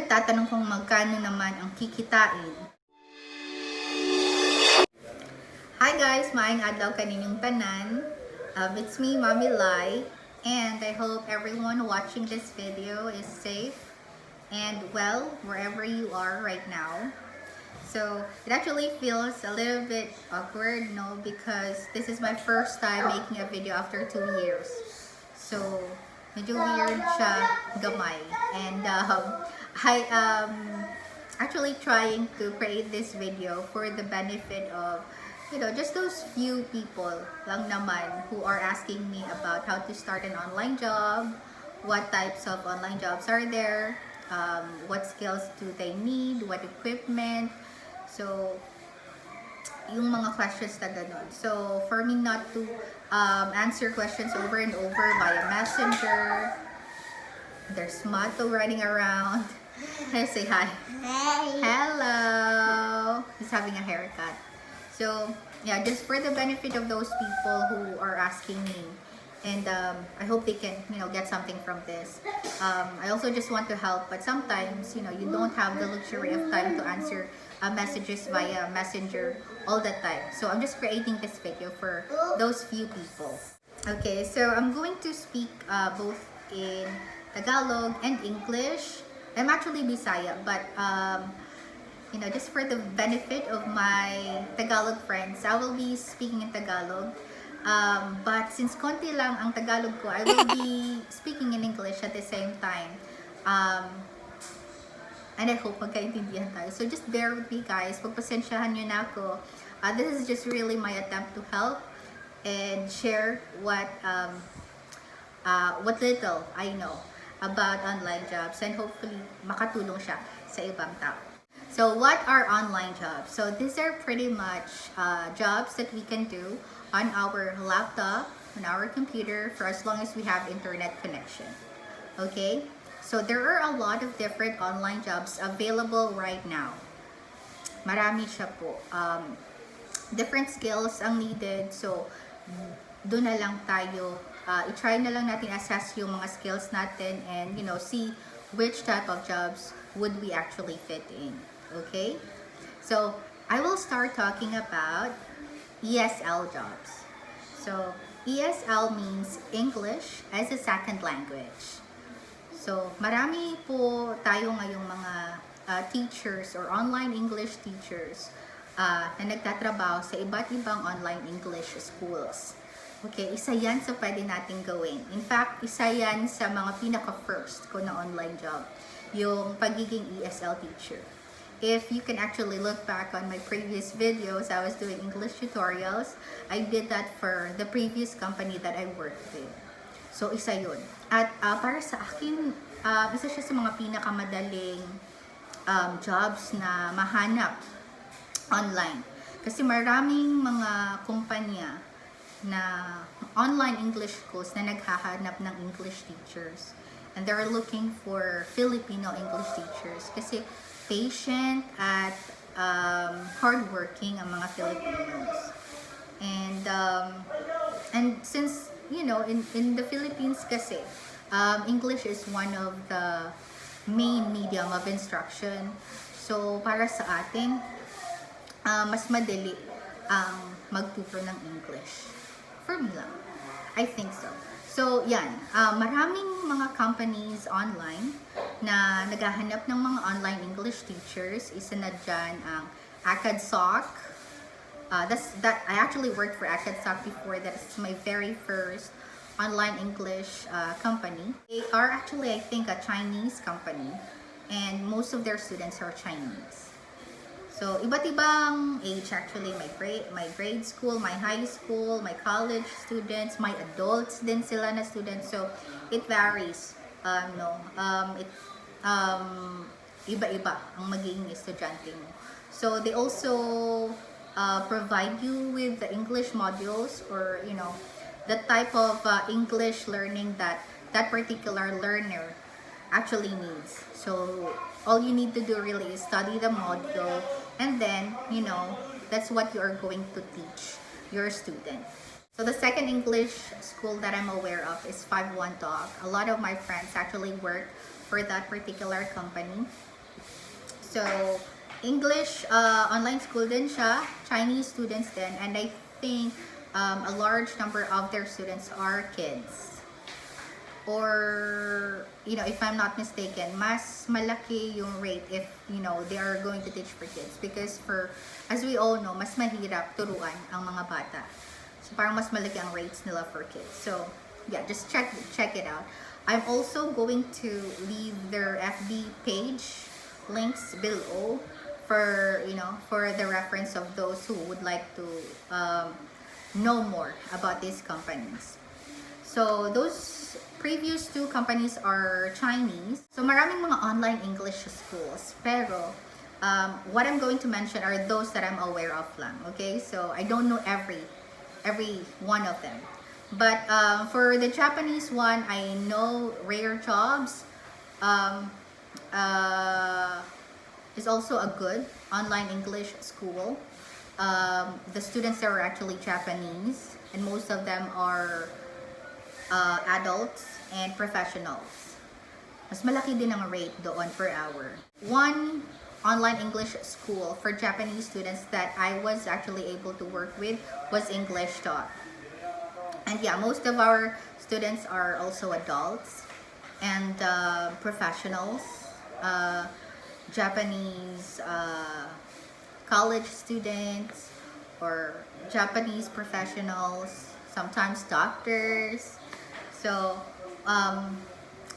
nagtatanong kung magkano naman ang kikitain. Hi guys! Maayong adlaw kaninyong tanan. It's me, Mommy Lai. And I hope everyone watching this video is safe and well wherever you are right now. So it actually feels a little bit awkward, no, because this is my first time making a video after 2 years. So medyo weird siya gamay. And I am actually trying to create this video for the benefit of, you know, just those few people lang naman who are asking me about how to start an online job, what types of online jobs are there, what skills do they need, what equipment. So yung mga questions na ganun. So for me not to answer questions over and over via messenger, there's Mato running around. Let's say hi. Hey. Hello. He's having a haircut. So yeah, just for the benefit of those people who are asking me, and I hope they can, you know, get something from this. I also just want to help, but sometimes, you know, you don't have the luxury of time to answer messages via messenger all the time. So I'm just creating this video for those few people. Okay, so I'm going to speak both in Tagalog and English. I'm actually Bisaya, but you know, just for the benefit of my Tagalog friends, I will be speaking in Tagalog. But since konti lang ang Tagalog ko, I will be speaking in English at the same time. And I hope magkaintindihan tayo. So just bear with me guys. Pagpasensyahan nyo na ako. This is just really my attempt to help and share what little I know about online jobs, and hopefully makatulong siya sa ibang tao. So what are online jobs? So these are pretty much jobs that we can do on our laptop, on our computer, for as long as we have internet connection. Okay? So there are a lot of different online jobs available right now. Marami siya po. Different skills ang needed. So doon na lang tayo, i-try na lang natin assess yung mga skills natin and, you know, see which type of jobs would we actually fit in. Okay? So I will start talking about ESL jobs. So ESL means English as a second language. So marami po tayo ngayong mga teachers or online English teachers na nagtatrabaho sa iba't ibang online English schools. Okay, isa yan sa pwede nating gawin. In fact, isa yan sa mga pinaka-first ko na online job, yung pagiging ESL teacher. If you can actually look back on my previous videos, I was doing English tutorials. I did that for the previous company that I worked with. So, isa yun. At para sa akin, isa siya sa mga pinakamadaling jobs na mahanap online. Kasi maraming mga kumpanya na online English schools na naghahanap ng English teachers. And they're looking for Filipino English teachers. Kasi patient at hardworking ang mga Filipinos. And since, you know, in the Philippines kasi, English is one of the main medium of instruction. So, para sa atin, mas madali ang magturo ng English. For me lang. I think so. So, yan. Maraming mga companies online na naghahanap ng mga online English teachers. Isa na dyan ang ACADSOC. I actually worked for ACADSOC before. That's my very first online English company. They are actually, I think, a Chinese company. And most of their students are Chinese. So, iba't ibang age actually, my grade school, my high school, my college students, my adults din sila na students. So, it varies. Iba-iba ang magiging estudyante mo. So, they also provide you with the English modules, or, you know, the type of English learning that that particular learner actually needs. So, all you need to do really is study the module, and then, you know, that's what you are going to teach your student. So the second English school that I'm aware of is 51 Talk. A lot of my friends actually work for that particular company. So, English online school din siya, Chinese students din, and I think a large number of their students are kids. Or, if I'm not mistaken, mas malaki yung rate if, they are going to teach for kids. Because as we all know, mas mahirap turuan ang mga bata. So, parang mas malaki ang rates nila for kids. So, yeah, just check it out. I'm also going to leave their FB page links below for the reference of those who would like to know more about these companies. So those previous two companies are Chinese. So maraming mga online English schools, pero what I'm going to mention are those that I'm aware of lang. Okay, so I don't know every one of them. But for the Japanese one, I know Rare Jobs is also a good online English school. The students there are actually Japanese, and most of them are adults and professionals. Mas malaki din ang rate doon per hour. One online English school for Japanese students that I was actually able to work with was English Talk. And yeah, most of our students are also adults and professionals, Japanese college students or Japanese professionals, sometimes doctors. So,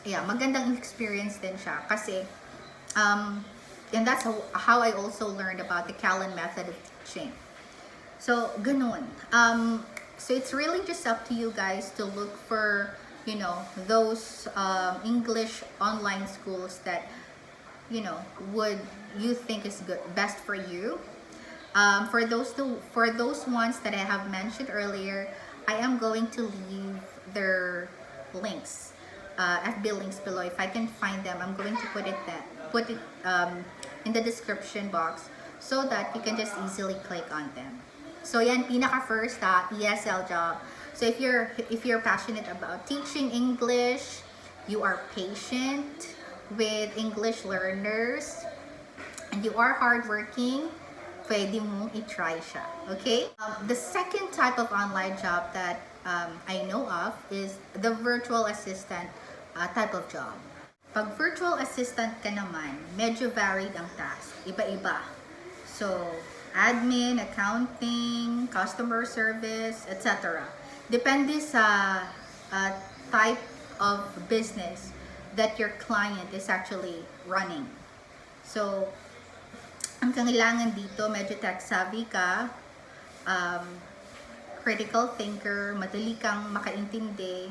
yeah, magandang experience din siya kasi, and that's how I also learned about the Callan method of teaching. So, ganun. So it's really just up to you guys to look for, those English online schools that, would you think is best for you. For those ones that I have mentioned earlier, I am going to leave their links, FB links below. If I can find them, I'm going to put it in the description box so that you can just easily click on them. So yan, pinaka first ESL job. So if you're passionate about teaching English, you are patient with English learners, and you are hardworking, pwede mong i-try siya. Okay? The second type of online job that I know of is the virtual assistant type of job. Pag virtual assistant ka naman, medyo varied ang task. Iba-iba. So, admin, accounting, customer service, etc. Depende sa type of business that your client is actually running. So, ang kailangan dito, medyo tech savvy ka, critical thinker, madali kang makaintindi,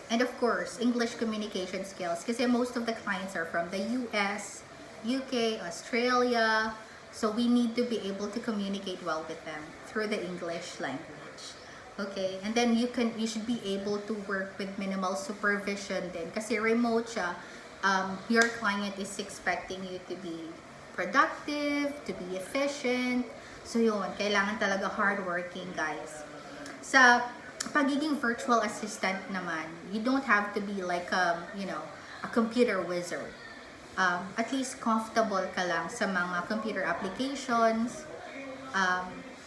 and of course, English communication skills. Kasi most of the clients are from the US, UK, Australia. So we need to be able to communicate well with them through the English language. Okay? And then you should be able to work with minimal supervision din. Kasi remote siya, your client is expecting you to be productive, to be efficient. So yun, kailangan talaga hardworking, guys. Sa pagiging virtual assistant naman, you don't have to be like a computer wizard. At least comfortable ka lang sa mga computer applications.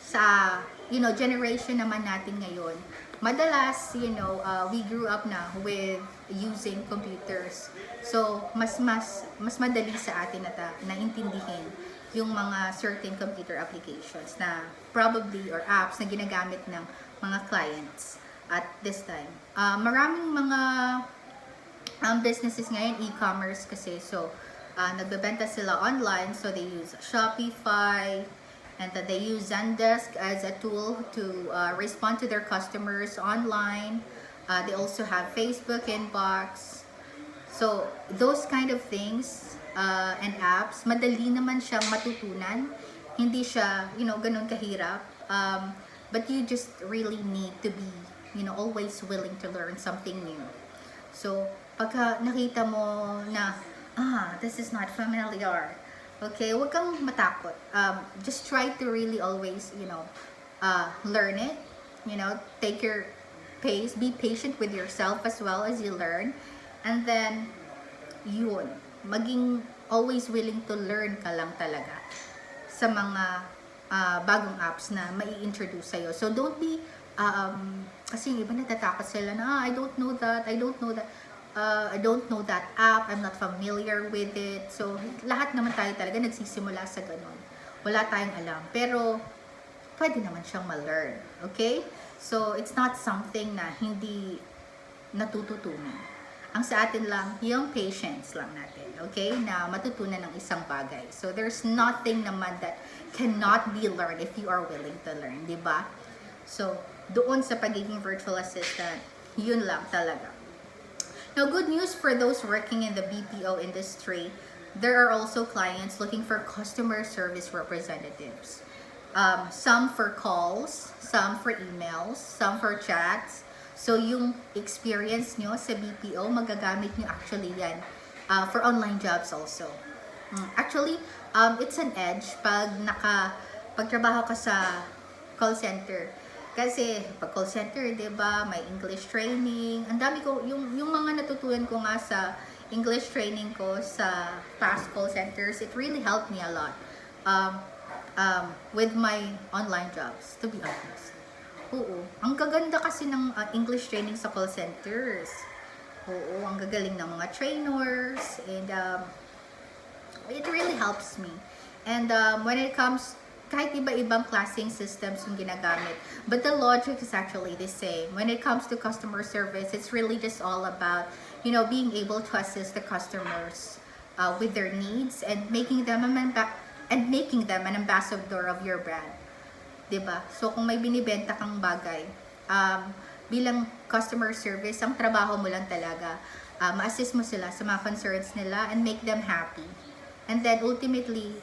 Sa generation naman natin ngayon, madalas we grew up na with using computers. So mas madali sa atin na intindihin yung mga certain computer applications na probably or apps na ginagamit ng mga clients at this time. Maraming mga businesses ngayon, e-commerce kasi. So, nagbebenta sila online. So, they use Shopify, and then they use Zendesk as a tool to respond to their customers online. They also have Facebook inbox. So, those kind of things and apps, madali naman siyang matutunan. Hindi siya, ganun kahirap. But you just really need to be, always willing to learn something new. So, pagka nakita mo na, this is not familiar, okay, huwag kang matakot. Just try to really always, learn it. Take your pace. Be patient with yourself as well as you learn. And then, maging always willing to learn ka lang talaga sa mga bagong apps na mai-introduce sa'yo. So don't be, kasi yung iba natatakot sila na, I don't know that, I don't know that, I don't know that app, I'm not familiar with it. So lahat naman tayo talaga nagsisimula sa ganun. Wala tayong alam. Pero pwede naman siyang ma-learn. Okay? So it's not something na hindi natututunan. Ang sa atin lang, yung patience lang natin, okay? Na matutunan ng isang bagay. So, there's nothing naman that cannot be learned if you are willing to learn, di ba? So, doon sa pagiging virtual assistant, yun lang talaga. Now, good news for those working in the BPO industry, there are also clients looking for customer service representatives. Some for calls, some for emails, some for chats. So, yung experience nyo sa BPO, magagamit nyo actually yan for online jobs also. Actually, it's an edge pag pagtrabaho ka sa call center. Kasi pag call center, 'di ba, may English training. Ang dami ko yung mga natutunan ko nga sa English training ko sa past call centers, it really helped me a lot with my online jobs, to be honest. Oo. Ang gaganda kasi ng English training sa call centers. Oo, ang gagaling ng mga trainers and it really helps me. And when it comes, kahit iba-ibang klaseng systems yung ginagamit, but the logic is actually the same. When it comes to customer service, it's really just all about, you know, being able to assist the customers with their needs and making them an ambassador of your brand. 'Di ba? So kung may binibenta kang bagay, bilang customer service, ang trabaho mo lang talaga, ma-assist mo sila sa mga concerns nila and make them happy. And then ultimately,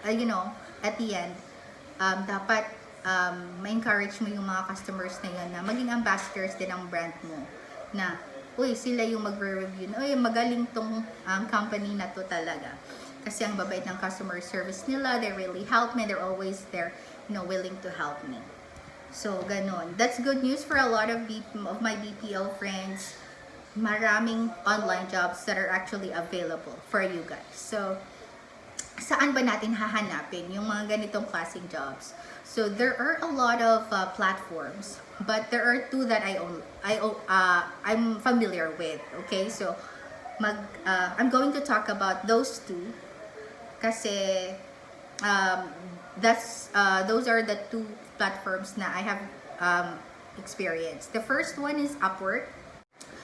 you know, at the end, dapat ma-encourage mo yung mga customers na yun na maging ambassadors din ng brand mo. Na, uy, sila yung magre-review. Uy, magaling tong company na to talaga. Kasi ang babait ng customer service nila, they really help me, they're always there, you know, willing to help me. So, ganon. That's good news for a lot of my BPO friends. Maraming online jobs that are actually available for you guys. So, saan ba natin hahanapin yung mga ganitong klaseng jobs? So, there are a lot of platforms, but there are two that I'm familiar with. Okay, so I'm going to talk about those two. Kasi those are the two platforms na I have experienced. The first one is Upwork.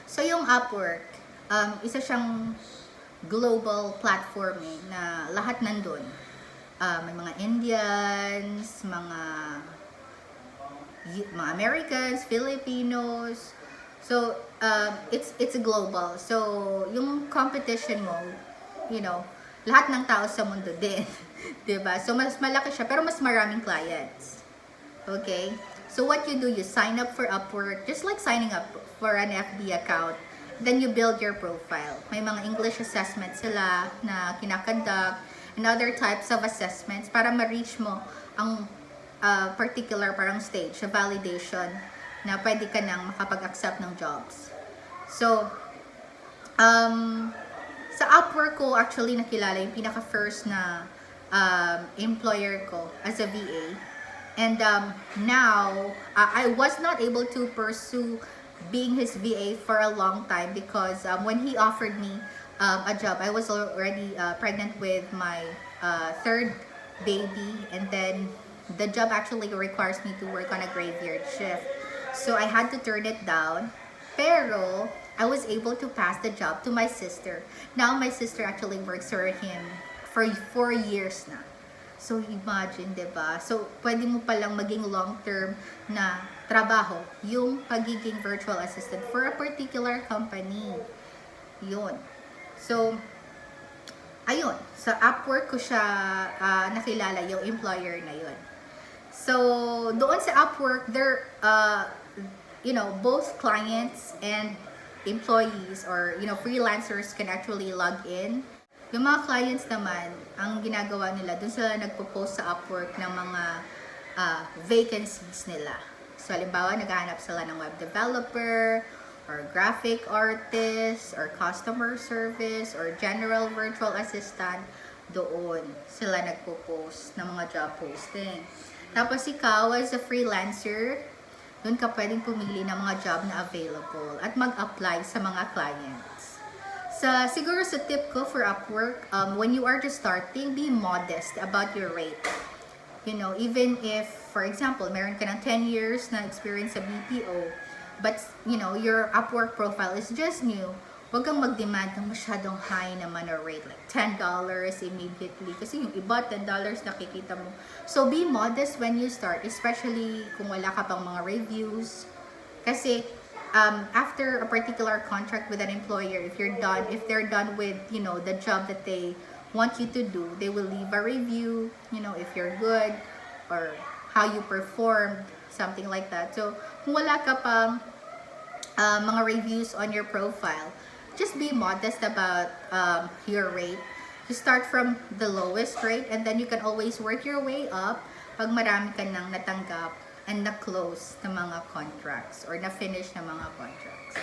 So yung Upwork, isa siyang global platform na lahat nandun. May mga Indians, mga Americans, Filipinos. So it's global. So yung competition mo, you know, lahat ng tao sa mundo din. Diba? So, mas malaki siya, pero mas maraming clients. Okay? So, what you do, you sign up for Upwork, just like signing up for an FB account. Then, you build your profile. May mga English assessments sila na kinakonduct and other types of assessments para ma-reach mo ang particular parang stage, a validation na pwede ka nang makapag-accept ng jobs. So, sa Upwork ko actually nakilala yung pinaka-first na employer ko as a VA. And now, I was not able to pursue being his VA for a long time because when he offered me a job, I was already pregnant with my third baby. And then, the job actually requires me to work on a graveyard shift. So, I had to turn it down. Pero, I was able to pass the job to my sister. Now, my sister actually works for him for 4 years na. So, imagine, diba? So, pwede mo palang maging long-term na trabaho yung pagiging virtual assistant for a particular company. Yun. So, ayun. Sa Upwork ko siya nakilala, yung employer na yun. So, doon sa Upwork, there, you know, both clients and employees or, you know, freelancers can actually log in. Yung mga clients naman, ang ginagawa nila, dun sila nagpo-post sa Upwork ng mga vacancies nila. So, halimbawa, naghahanap sila ng web developer or graphic artist, or customer service, or general virtual assistant, doon sila nagpo-post ng mga job posting. Tapos ikaw as a freelancer, doon ka pwedeng pumili ng mga job na available at mag-apply sa mga clients. Siguro sa tip ko for Upwork, when you are just starting, be modest about your rate. You know, even if, for example, meron ka ng 10 years na experience sa BPO, but, you know, your Upwork profile is just new, huwag kang mag-demand ng masyadong high naman na rate, like $10 immediately. Kasi yung iba, $10 nakikita mo. So, be modest when you start, especially kung wala ka pang mga reviews. Kasi, after a particular contract with an employer, if they're done with, you know, the job that they want you to do, they will leave a review, you know, if you're good, or how you performed, something like that. So, kung wala ka pang mga reviews on your profile, just be modest about your rate. You start from the lowest rate and then you can always work your way up pag marami ka nang natanggap and na-close na mga contracts or na-finish na mga contracts.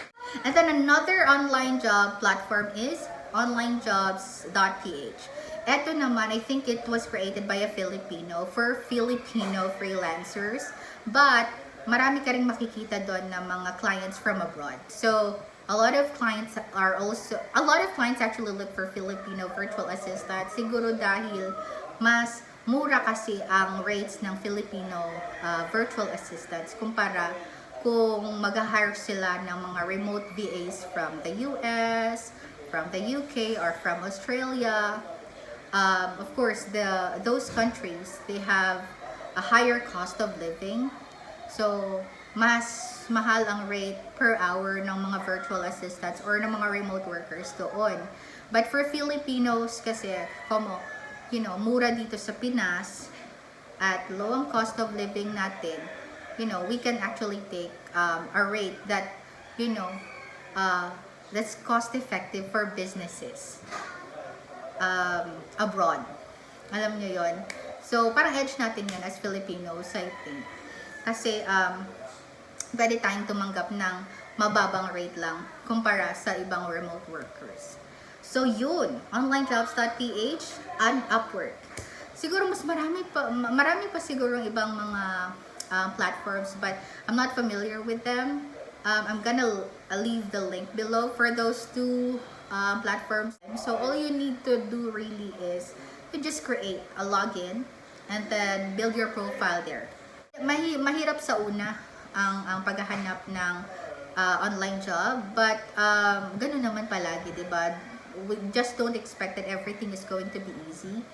And then another online job platform is onlinejobs.ph. Ito naman, I think it was created by a Filipino for Filipino freelancers, but marami ka rin makikita doon ng mga clients from abroad. So, a lot of clients actually look for Filipino virtual assistants. Siguro dahil mas mura kasi ang rates ng Filipino virtual assistants kumpara kung mag-hire sila ng mga remote VAs from the US, from the UK, or from Australia. Of course, those countries, they have a higher cost of living. So, mas mahal ang rate per hour ng mga virtual assistants or ng mga remote workers doon. But for Filipinos kasi, you know, mura dito sa Pinas at low ang cost of living natin, you know, we can actually take a rate that, you know, that's cost effective for businesses abroad. Alam nyo yon. So, parang edge natin yan as Filipinos, I think. Kasi, pwede tayong tumanggap ng mababang rate lang kumpara sa ibang remote workers. So, yun. Onlinejobs.ph and Upwork. Siguro mas marami pa siguro ibang mga platforms, but I'm not familiar with them. I'm gonna leave the link below for those two platforms. So, all you need to do really is to just create a login and then build your profile there. Mahirap sa una ang paghahanap ng online job, but ganun naman palagi, diba? We just don't expect that everything is going to be easy.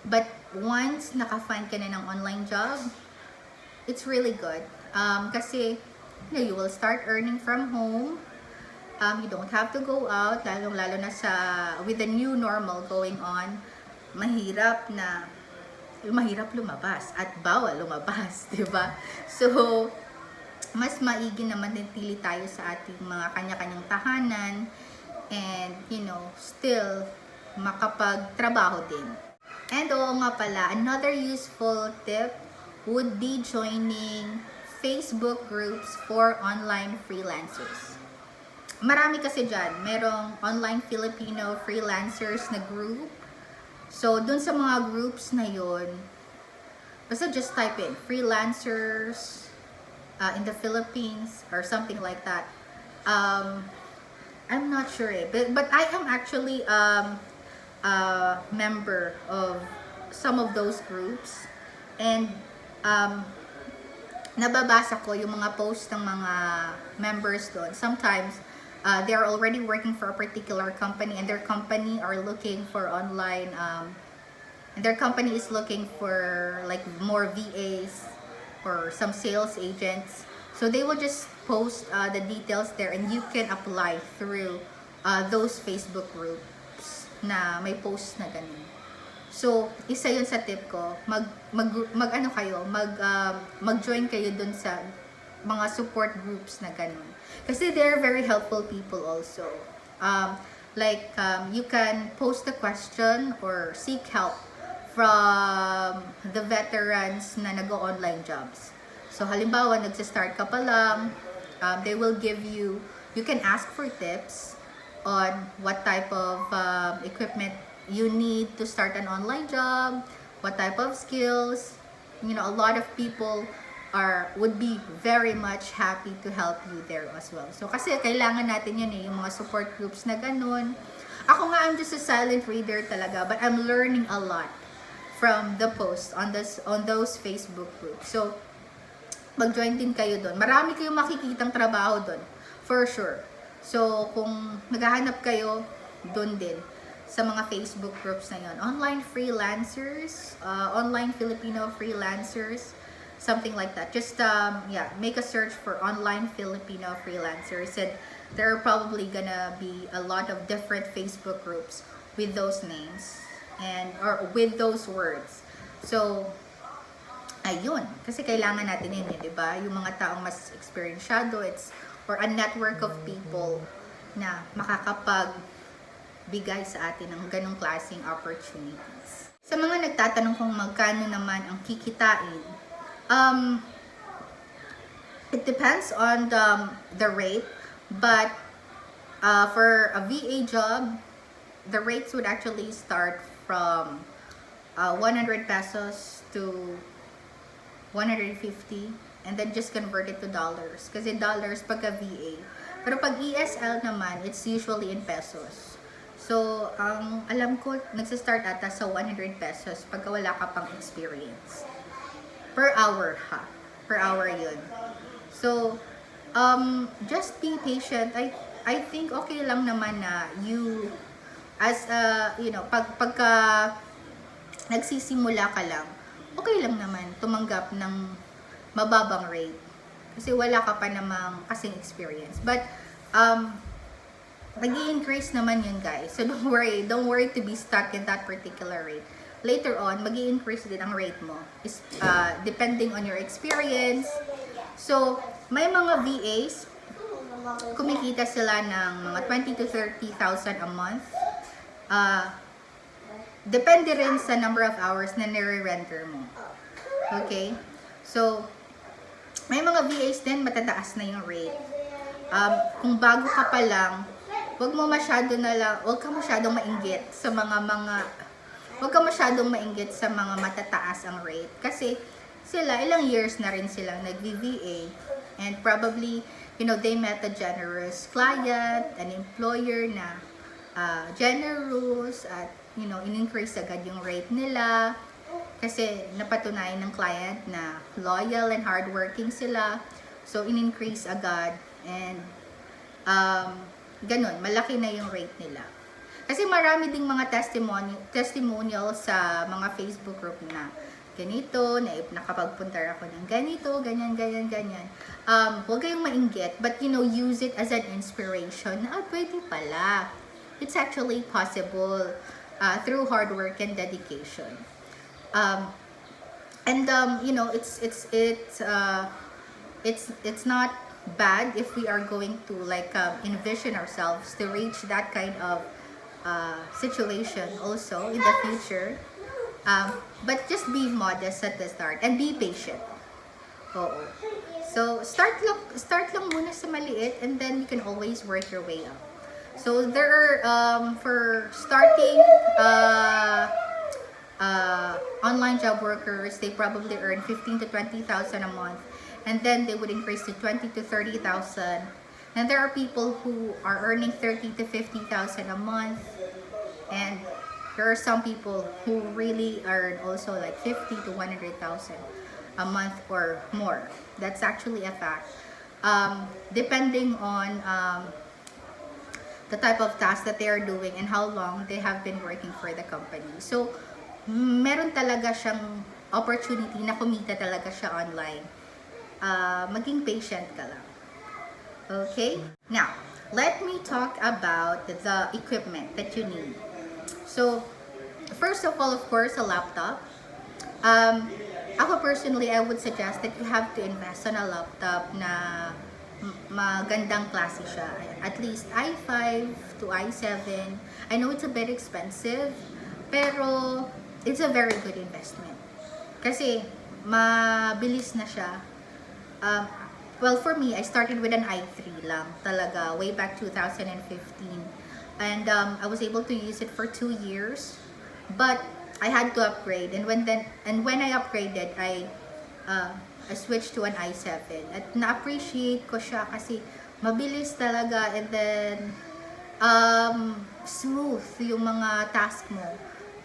But once naka-find ka na ng online job, it's really good. Kasi you know, you will start earning from home. You don't have to go out, lalo na with the new normal going on. Mahirap lumabas at bawal lumabas, di ba? So, mas maigi naman din pili tayo sa ating mga kanya-kanyang tahanan and, you know, still makapagtrabaho din. And oo nga pala, another useful tip would be joining Facebook groups for online freelancers. Marami kasi dyan. Merong online Filipino freelancers na group. So, dun sa mga groups na yun, basta just type in freelancers in the Philippines or something like that. I'm not sure but I am actually a member of some of those groups, and nababasa ko yung mga posts ng mga members doon. Sometimes they're already working for a particular company and their company are looking for online and their company is looking for like more VAs or some sales agents. So they will just post the details there and you can apply through those Facebook groups na may post na ganun. So, isa yun sa tip ko, mag-join kayo dun sa mga support groups na ganun. Kasi they're very helpful people also. You can post a question or seek help from the veterans na nag-online jobs. So, halimbawa, nagsistart ka pa lang, they will give you you can ask for tips on what type of equipment you need to start an online job, what type of skills. You know, a lot of people would be very much happy to help you there as well. So kasi kailangan natin yun yung mga support groups na ganun. Ako nga, I'm just a silent reader talaga, but I'm learning a lot from the posts on those Facebook groups. So mag-join din kayo doon. Marami kayong makikitang trabaho doon, for sure. So kung naghahanap kayo, doon din sa mga Facebook groups na yun. Online freelancers, online Filipino freelancers, something like that. Just make a search for online Filipino freelancers, and there are probably gonna be a lot of different Facebook groups with those names or with those words. So ayun, kasi kailangan natin yun, di ba? Yung mga taong mas experienceado, or a network of people na makakapagbigay sa atin ng ganong klaseng opportunities. Sa mga nagtatanong kung magkano naman ang kikitain, it depends on the rate, but for a VA job, the rates would actually start from 100 pesos to 150, and then just convert it to dollars. Kasi dollars pagka VA. Pero pag ESL naman, it's usually in pesos. So, ang alam ko, nagsistart ata sa 100 pesos pagka wala ka pang experience. Per hour, ha? Per hour yun. So, just be patient. I think okay lang naman na you, as pagka nagsisimula ka lang, okay lang naman tumanggap ng mababang rate. Kasi wala ka pa namang kasing experience. But, nag-i-increase naman yun, guys. So, don't worry to be stuck in that particular rate. Later on, mag-i-increase din ang rate mo. Depending on your experience. So, may mga VAs, kumikita sila ng mga 20 to 30,000 a month. Depende rin sa number of hours na nire-render mo. Okay? So, may mga VAs din, matataas na yung rate. Kung bago ka pa lang, huwag ka masyadong mainggit sa huwag ka masyadong mainggit sa mga matataas ang rate. Kasi sila, ilang years na rin silang nag-VA. And probably, they met a generous client, an employer na generous, at, in-increase agad yung rate nila. Kasi napatunayan ng client na loyal and hardworking sila. So, in-increase agad. And, ganun, malaki na yung rate nila. Kasi marami ding mga testimonial sa mga Facebook group na ganito, nakapagpunta ako ng ganito, ganyan. Huwag kayong mainggit, but use it as an inspiration na pwede pala. It's actually possible through hard work and dedication. It's not bad if we are going to envision ourselves to reach that kind of situation also in the future, but just be modest at the start and be patient. So start lang muna sa maliit, and then you can always work your way up. So there are for starting online job workers, they probably earn 15 to 20,000 a month, and then they would increase to 20 to 30,000. And there are people who are earning 30 to 50,000 a month, and there are some people who really earn also like 50 to 100,000 a month or more. That's actually a fact. Depending on the type of task that they are doing and how long they have been working for the company. So, meron talaga siyang opportunity na kumita talaga siya online. Maging patient ka lang. Okay? Now, let me talk about the equipment that you need. So, first of all, of course, a laptop. Ako personally, I would suggest that you have to invest on a laptop na magandang klase siya. At least i5 to i7. I know it's a bit expensive, pero it's a very good investment. Kasi, mabilis na siya. well, for me, I started with an i3 lang talaga, way back 2015. And I was able to use it for 2 years. But I had to upgrade. And when I upgraded, I switched to an i7. At na-appreciate ko siya kasi mabilis talaga, and then smooth yung mga task mo.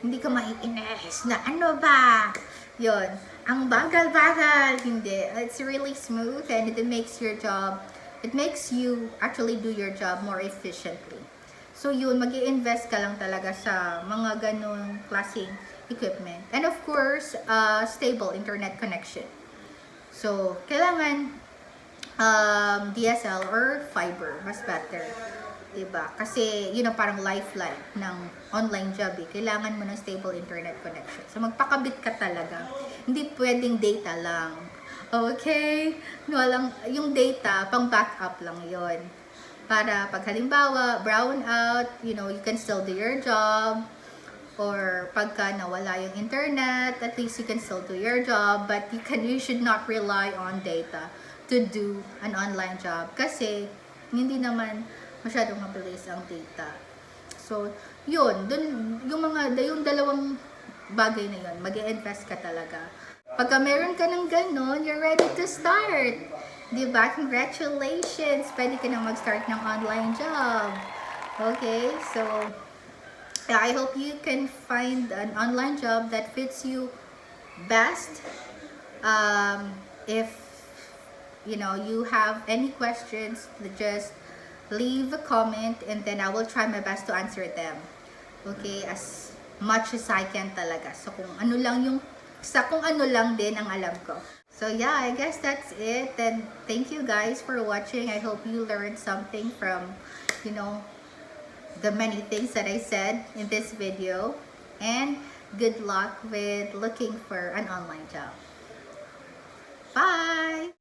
Hindi ka maiinis na ano ba? Yun. Ang bagal-bagal. Hindi. It's really smooth, and it makes you actually do your job more efficiently. So yun, mag-i-invest ka lang talaga sa mga ganun klaseng equipment. And of course, stable internet connection. So, kailangan DSL or fiber, mas better. Diba? Kasi, yun ang parang lifeline ng online job eh. Kailangan mo ng stable internet connection. So, magpakabit ka talaga. Hindi pwedeng data lang. Okay? Walang, yung data, pang backup lang yon. Para pag halimbawa, brown out, you can still do your job. Or pagka nawala yung internet, at least you can still do your job. But you should not rely on data to do an online job. Kasi, hindi naman masyadong mabilis ang data. So, yun. Yung dalawang bagay na yun, mag-i-invest ka talaga. Pagka meron ka ng ganun, you're ready to start. Diba? Congratulations! Pwede ka na mag-start ng online job. Okay? So, I hope you can find an online job that fits you best. If you have any questions, just leave a comment, and then I will try my best to answer them. Okay, as much as I can talaga. So kung ano lang din ang alam ko. So yeah, I guess that's it. And thank you guys for watching. I hope you learned something from, the many things that I said in this video. And good luck with looking for an online job.